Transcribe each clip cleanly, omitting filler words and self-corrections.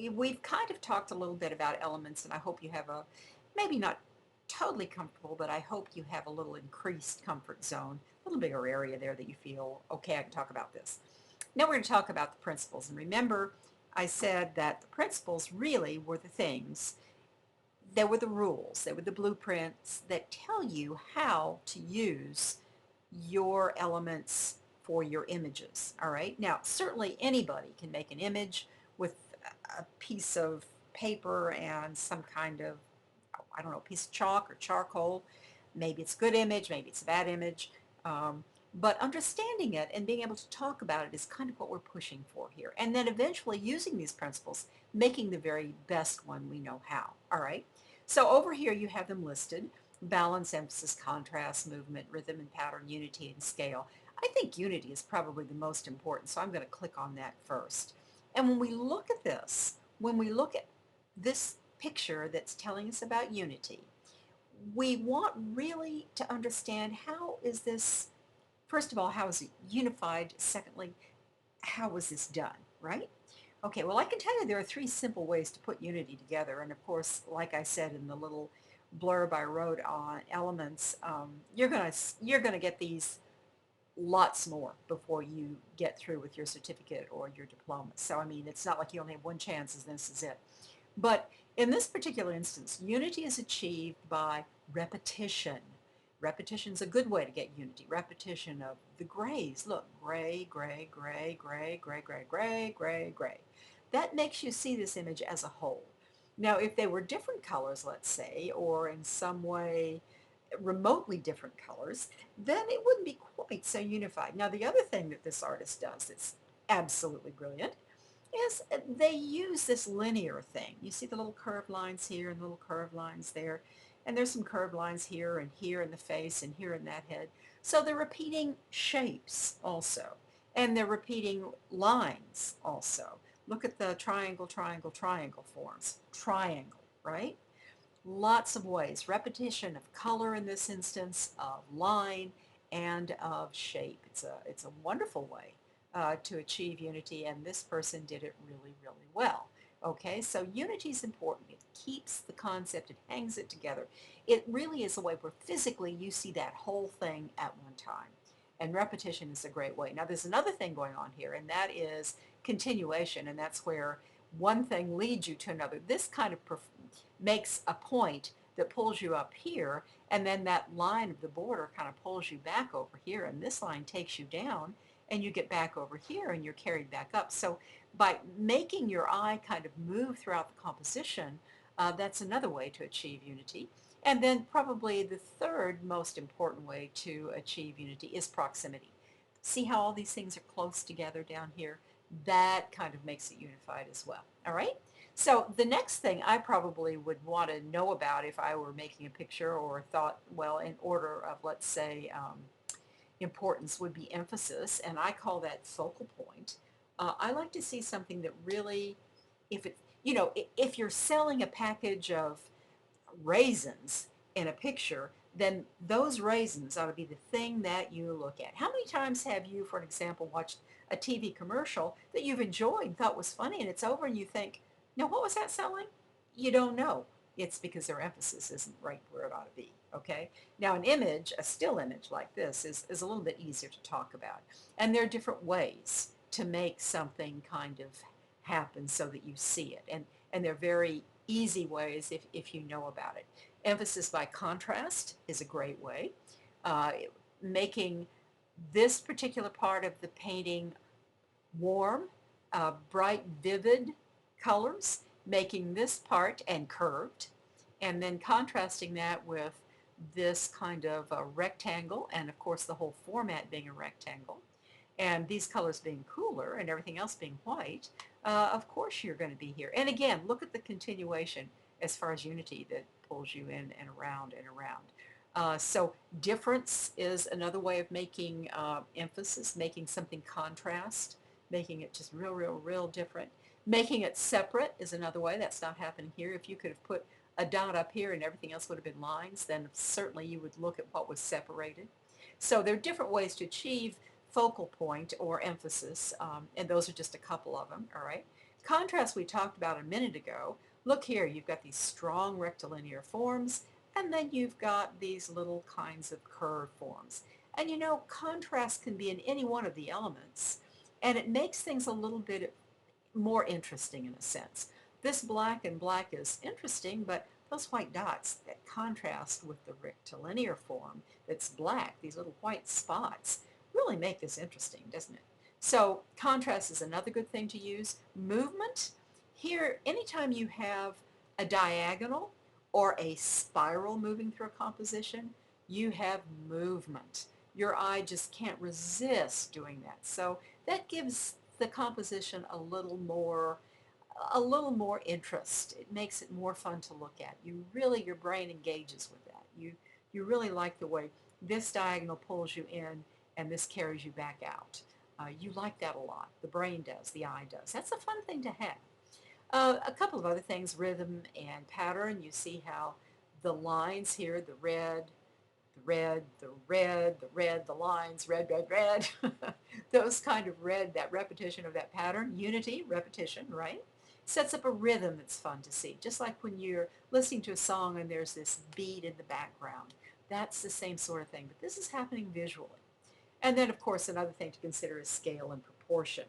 we've kind of talked a little bit about elements, and I hope you have a, maybe not totally comfortable, but I hope you have a little increased comfort zone, a little bigger area there that you feel, okay, I can talk about this. Now we're going to talk about the principles. And remember, I said that the principles really were the things, they were the rules, they were the blueprints that tell you how to use your elements for your images. All right. Now, certainly anybody can make an image with a piece of paper and some kind of, I don't know, piece of chalk or charcoal. Maybe it's a good image, maybe it's a bad image. But understanding it and being able to talk about it is kind of what we're pushing for here. And then eventually using these principles, making the very best one we know how. All right. So over here you have them listed: balance, emphasis, contrast, movement, rhythm and pattern, unity, and scale. I think unity is probably the most important, so I'm going to click on that first. And when we look at this, when we look at this picture that's telling us about unity, we want really to understand, how is this, first of all, how is it unified? Secondly, how was this done, right? Okay, well, I can tell you there are three simple ways to put unity together. And of course, like I said in the little blurb I wrote on elements, you're gonna get these lots more before you get through with your certificate or your diploma. So I mean, it's not like you only have one chance and this is it. But in this particular instance, unity is achieved by repetition. Repetition is a good way to get unity. Repetition of the grays. Look, gray, gray, gray, gray, gray, gray, gray, gray, gray. That makes you see this image as a whole. Now, if they were different colors, let's say, or in some way remotely different colors, then it wouldn't be quite so unified. Now, the other thing that this artist does that's absolutely brilliant is they use this linear thing. You see the little curved lines here and little curved lines there, and there's some curved lines here in the face and here in that head. So they're repeating shapes also, and they're repeating lines also. Look at the triangle, triangle, triangle forms. Triangle, right? Lots of ways. Repetition of color in this instance, of line, and of shape. It's a wonderful way to achieve unity, and this person did it really, really well. Okay, so unity is important. It keeps the concept, it hangs it together. It really is a way where physically you see that whole thing at one time. And repetition is a great way. Now, there's another thing going on here, and that is continuation, and that's where one thing leads you to another. This kind of makes a point that pulls you up here, and then that line of the border kind of pulls you back over here, and this line takes you down, and you get back over here, and you're carried back up. So by making your eye kind of move throughout the composition, that's another way to achieve unity. And then probably the third most important way to achieve unity is proximity. See how all these things are close together down here? That kind of makes it unified as well. All right? So the next thing I probably would want to know about if I were making a picture or thought, well, in order of, let's say, importance, would be emphasis, and I call that focal point. I like to see something that really, if it, if you're selling a package of raisins in a picture, then those raisins ought to be the thing that you look at. How many times have you, for an example, watched a TV commercial that you've enjoyed and thought was funny, and it's over and you think, now what was that selling? You don't know. It's because their emphasis isn't right where it ought to be. Okay. Now an image, a still image like this, is a little bit easier to talk about. And there are different ways to make something kind of happen so that you see it. And they're very easy ways if you know about it. Emphasis by contrast is a great way. Uh, Making this particular part of the painting warm, bright, vivid colors, making this part and curved, and then contrasting that with this kind of a rectangle, and of course the whole format being a rectangle, and these colors being cooler and everything else being white, of course you're going to be here. And again, look at the continuation as far as unity that pulls you in and around and around. So difference is another way of making emphasis, making something contrast, making it just real, real, real different. Making it separate is another way. That's not happening here. If you could have put a dot up here and everything else would have been lines, then certainly you would look at what was separated. So there are different ways to achieve focal point or emphasis, and those are just a couple of them, all right? Contrast we talked about a minute ago. Look here, you've got these strong rectilinear forms, and then you've got these little kinds of curved forms. And you know, contrast can be in any one of the elements, and it makes things a little bit more interesting in a sense. This black and black is interesting, but those white dots that contrast with the rectilinear form that's black, these little white spots, really make this interesting, doesn't it? So contrast is another good thing to use. Movement, here, anytime you have a diagonal or a spiral moving through a composition, you have movement. Your eye just can't resist doing that. So that gives the composition a little more interest. It makes it more fun to look at. Your brain engages with that. You really like the way this diagonal pulls you in and this carries you back out. You like that a lot. The brain does, the eye does. That's a fun thing to have. A couple of other things, rhythm and pattern. You see how the lines here, the red, the red, the red, the red, the lines, red, red, red. Those kind of red, that repetition of that pattern, unity, repetition, right? Sets up a rhythm that's fun to see. Just like when you're listening to a song and there's this beat in the background. That's the same sort of thing, but this is happening visually. And then, of course, another thing to consider is scale and proportion.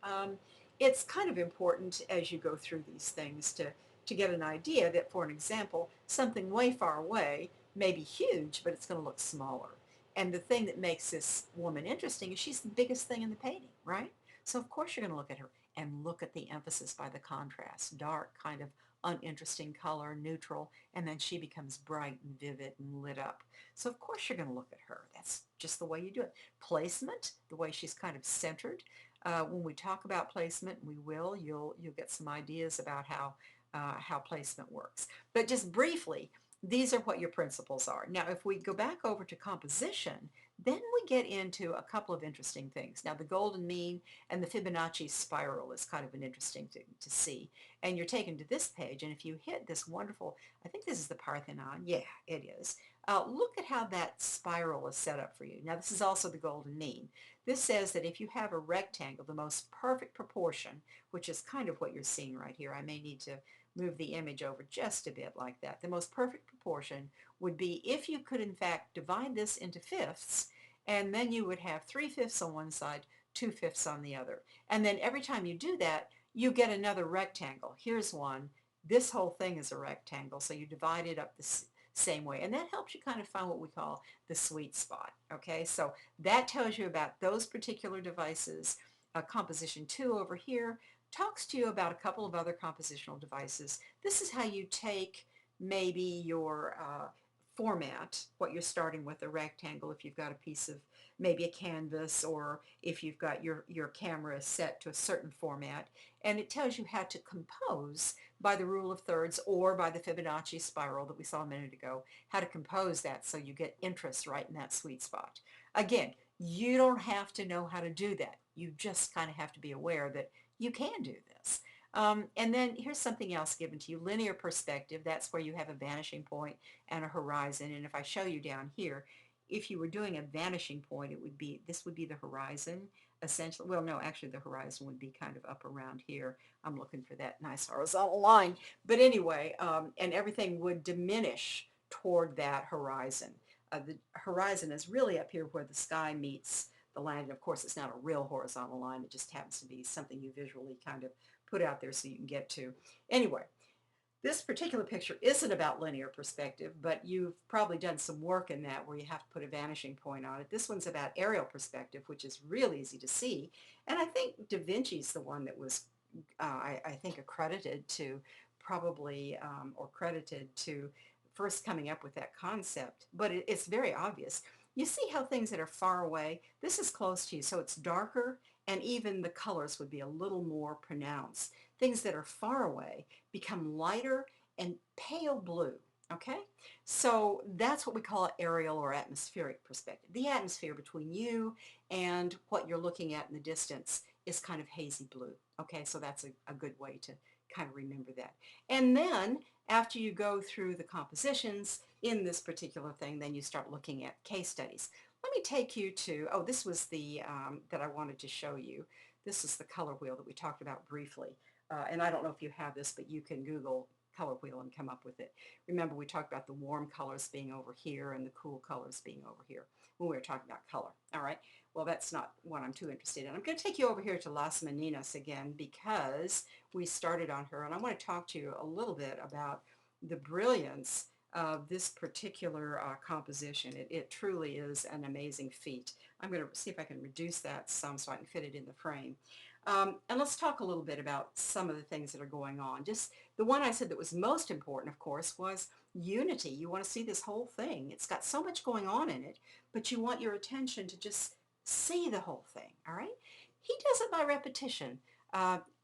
Um, it's kind of important as you go through these things to get an idea that, for an example, something way far away may be huge, but it's going to look smaller. And the thing that makes this woman interesting is she's the biggest thing in the painting, right? So of course you're going to look at her and look at the emphasis by the contrast, dark, kind of uninteresting color, neutral, and then she becomes bright and vivid and lit up. So of course you're going to look at her. That's just the way you do it. Placement, the way she's kind of centered. When we talk about placement, we will. You'll get some ideas about how placement works. But just briefly, these are what your principles are. Now, if we go back over to composition, then we get into a couple of interesting things. Now, the golden mean and the Fibonacci spiral is kind of an interesting thing to see. And you're taken to this page, and if you hit this wonderful, I think this is the Parthenon. Yeah, it is. Look at how that spiral is set up for you. Now, this is also the golden mean. This says that if you have a rectangle, the most perfect proportion, which is kind of what you're seeing right here, I may need to move the image over just a bit like that. The most perfect proportion would be if you could in fact divide this into fifths, and then you would have 3/5 on one side, 2/5 on the other. And then every time you do that, you get another rectangle. Here's one. This whole thing is a rectangle, so you divide it up the same way. And that helps you kind of find what we call the sweet spot. Okay, so that tells you about those particular devices. Composition 2 over here talks to you about a couple of other compositional devices. This is how you take maybe your format, what you're starting with, a rectangle, if you've got a piece of maybe a canvas, or if you've got your camera set to a certain format, and it tells you how to compose by the rule of thirds or by the Fibonacci spiral that we saw a minute ago, how to compose that so you get interest right in that sweet spot. Again, you don't have to know how to do that. You just kind of have to be aware that you can do this. And then here's something else given to you, linear perspective. That's where you have a vanishing point and a horizon. And if I show you down here, if you were doing a vanishing point, this would be the horizon, essentially. Well, no, actually the horizon would be kind of up around here. I'm looking for that nice horizontal line. But anyway, and everything would diminish toward that horizon. The horizon is really up here where the sky meets the land. And of course, it's not a real horizontal line. It just happens to be something you visually kind of put out there so you can get to. Anyway, this particular picture isn't about linear perspective, but you've probably done some work in that where you have to put a vanishing point on it. This one's about aerial perspective, which is real easy to see. And I think Da Vinci's the one that was, I think, accredited to probably, or credited to first coming up with that concept. But it's very obvious. You see how things that are far away, this is close to you, so it's darker, and even the colors would be a little more pronounced. Things that are far away become lighter and pale blue. Okay, so that's what we call aerial or atmospheric perspective. The atmosphere between you and what you're looking at in the distance is kind of hazy blue. Okay, so that's a good way to kind of remember that. And then after you go through the compositions in this particular thing, then you start looking at case studies. Let me take you to, oh, this was the that I wanted to show you. This is the color wheel that we talked about briefly. And I don't know if you have this, but you can Google color wheel and come up with it. Remember, we talked about the warm colors being over here and the cool colors being over here when we were talking about color. All right. Well, that's not what I'm too interested in. I'm going to take you over here to Las Meninas again because we started on her, and I want to talk to you a little bit about the brilliance of this particular composition. It truly is an amazing feat. I'm going to see if I can reduce that some so I can fit it in the frame. And let's talk a little bit about some of the things that are going on. Just the one I said that was most important, of course, was unity. You want to see this whole thing. It's got so much going on in it, but you want your attention to just see the whole thing, all right? He does it by repetition.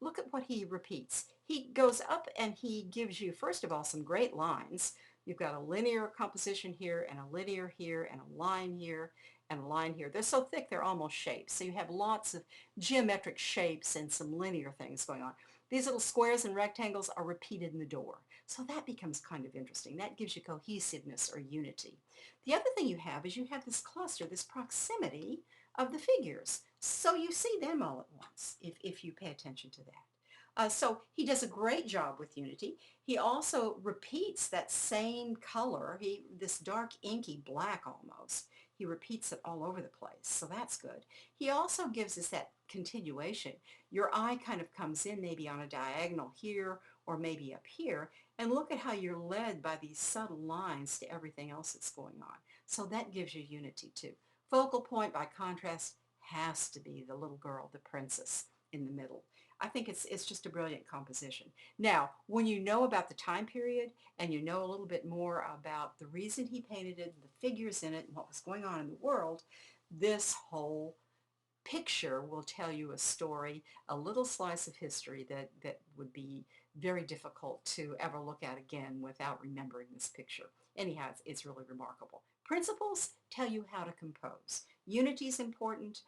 Look at what he repeats. He goes up and he gives you, first of all, some great lines. You've got a linear composition here and a linear here and a line here and a line here. They're so thick they're almost shapes. So you have lots of geometric shapes and some linear things going on. These little squares and rectangles are repeated in the door. So that becomes kind of interesting. That gives you cohesiveness or unity. The other thing you have is you have this cluster, this proximity of the figures. So you see them all at once if you pay attention to that. So he does a great job with unity. He also repeats that same color, this dark inky black almost. He repeats it all over the place, so that's good. He also gives us that continuation. Your eye kind of comes in maybe on a diagonal here or maybe up here, and look at how you're led by these subtle lines to everything else that's going on. So that gives you unity too. Focal point, by contrast, has to be the little girl, the princess in the middle. I think it's just a brilliant composition. Now, when you know about the time period and you know a little bit more about the reason he painted it, the figures in it, and what was going on in the world, this whole picture will tell you a story, a little slice of history that would be very difficult to ever look at again without remembering this picture. Anyhow, it's really remarkable. Principles tell you how to compose. Unity is important.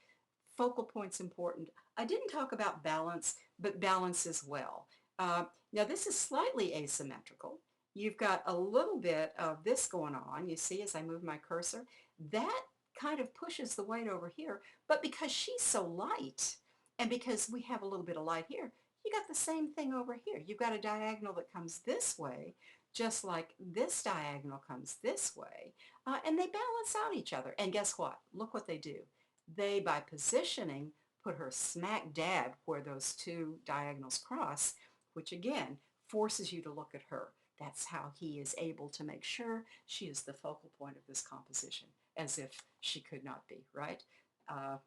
Focal point's important. I didn't talk about balance, but balance as well. Now this is slightly asymmetrical. You've got a little bit of this going on. You see as I move my cursor, that kind of pushes the weight over here, but because she's so light and because we have a little bit of light here, you got the same thing over here. You've got a diagonal that comes this way, just like this diagonal comes this way, and they balance out each other. And guess what? Look what they do. They, by positioning, put her smack dab where those two diagonals cross, which again forces you to look at her. That's how he is able to make sure she is the focal point of this composition, as if she could not be, right?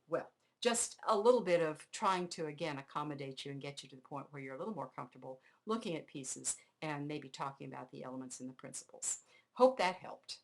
Well, just a little bit of trying to, again, accommodate you and get you to the point where you're a little more comfortable looking at pieces and maybe talking about the elements and the principles. Hope that helped.